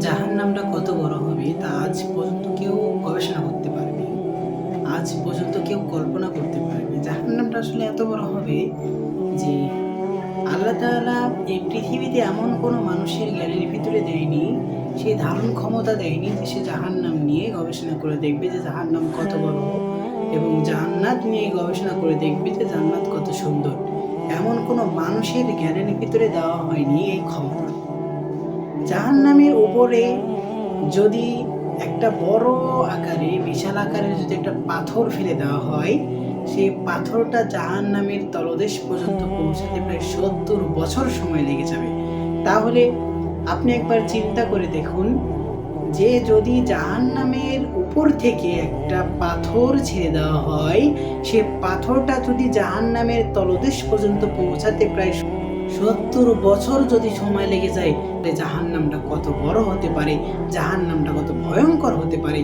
জাহান্নামটা কত বড় হবে তা আজ পর্যন্ত কেউ গবেষণা করতে পারেনি। আজ পর্যন্ত কেউ কল্পনা করতে পারেনি। জাহান্নামটা আসলে এত বড় হবে যে আল্লাহ তাআলা এই পৃথিবীতে এমন কোনো মানুষের জ্ঞানের ভিতরে দেয়নি, সেই ধারণ ক্ষমতা দেয়নি যে সে জাহান্নাম নিয়ে গবেষণা করে দেখবে যে জাহান্নাম কত বড়, এবং জান্নাত নিয়ে গবেষণা করে দেখবে যে জান্নাত কত সুন্দর। এমন কোনো মানুষের জ্ঞানের ভিতরে দেওয়া হয়নি এই ক্ষমতা। জাহান্নামের উপরে যদি একটা বড় আকারে, বিশাল আকারের যদি একটা পাথর ফেলে দেওয়া হয়, সেই পাথরটা জাহান্নামের তলদেশ পর্যন্ত পৌঁছাতে প্রায় ৭০ বছর সময় লেগে যাবে। তাহলে আপনি একবার চিন্তা করে দেখুন যে যদি জাহান্নামের উপর থেকে একটা পাথর ছেড়ে দেওয়া হয়, সে পাথরটা যদি জাহান্নামের তলদেশ পর্যন্ত পৌঁছাতে প্রায় ৭০ বছর যদি সময় লেগে যায়, জাহান্নামটা কত বড় হতে পারে, জাহান্নামটা কত ভয়ঙ্কর হতে পারে।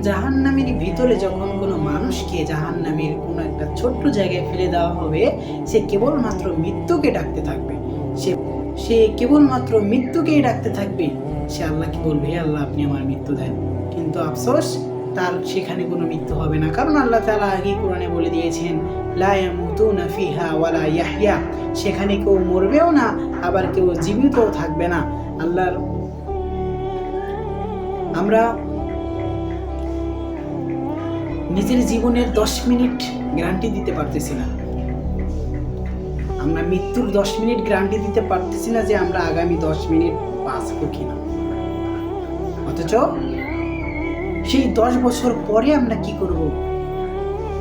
জাহান্নামের ভিতরে যখন কোনো মানুষকে জাহান্নামের কোনো একটা ছোট্ট জায়গায় ফেলে দেওয়া হবে, সে কেবলমাত্র মৃত্যুকে ডাকতে থাকবে। সে কেবলমাত্র মৃত্যুকেই ডাকতে থাকবে। সে আল্লাহকে বলবে, হে আল্লাহ, আপনি আমার মৃত্যু দেন। কিন্তু আফসোস, তার সেখানে কোনো মৃত্যু হবে না, কারণ আল্লাহ তাআলা আগেই কোরআনে বলে দিয়েছেন, লা ইয়ামুতুনা ফিহা ওয়ালা ইয়াহইয়া। সেখানে কেউ মরবেও না, আবার কেউ জীবিতও থাকবে না। আমরা নিজের জীবনের 10 মিনিট গ্যারান্টি দিতে পারতেছি না। আমরা মৃত্যুর 10 মিনিট গ্যারান্টি দিতে পারতেছি না যে আমরা আগামী 10 মিনিট বাঁচবো কিনা। অথচ সেই 10 বছর পরে আমরা কি করব?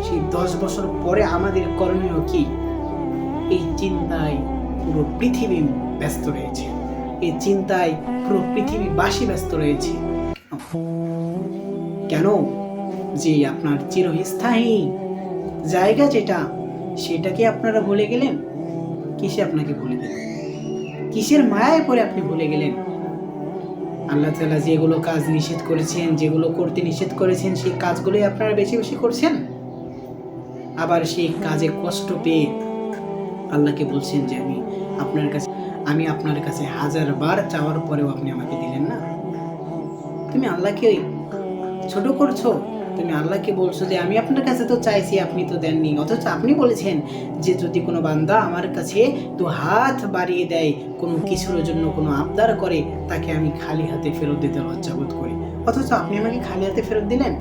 সেই 10 বছর পরে আমাদের করণীয় কি? এই চিন্তায় পুরো পৃথিবী ব্যস্ত রয়েছে। এই চিন্তায় পুরো পৃথিবীবাসী ব্যস্ত রয়েছে। কেন? যে আপনার চিরস্থায়ী জায়গা যেটা, সেটাকে আপনারা ভুলে গেলেন। কিসে আপনাকে ভুলে গেলেন? কিসের মায়ায় পড়ে আপনি ভুলে গেলেন? আল্লাহ তাআলা যেগুলো কাজ নিষেধ করেছেন, যেগুলো করতে নিষেধ করেছেন, সেই কাজগুলোই আপনারা বেশি বেশি করছেন। আবার সেই কাজে কষ্ট পেয়ে আল্লাহকে বলছেন যে আমি আপনার কাছে 1000 বার চাওয়ার পরেও আপনি আমাকে দিলেন না। তুমি আল্লাহকে ছোট করছো। তুমি আল্লাহকে বলছো যে আমি আপনার কাছে তো চাইছি, আপনি তো দেননি। অথচ আপনি বলেছেন যে যদি কোনো বান্দা আমার কাছে 2 হাত বাড়িয়ে দেয়, কোনো কিছুর জন্য কোনো আবদার করে, তাকে আমি খালি হাতে ফেরত দিতে লজ্জাবোধ করি। অথচ আপনি আমাকে খালি হাতে ফেরত দিলেন।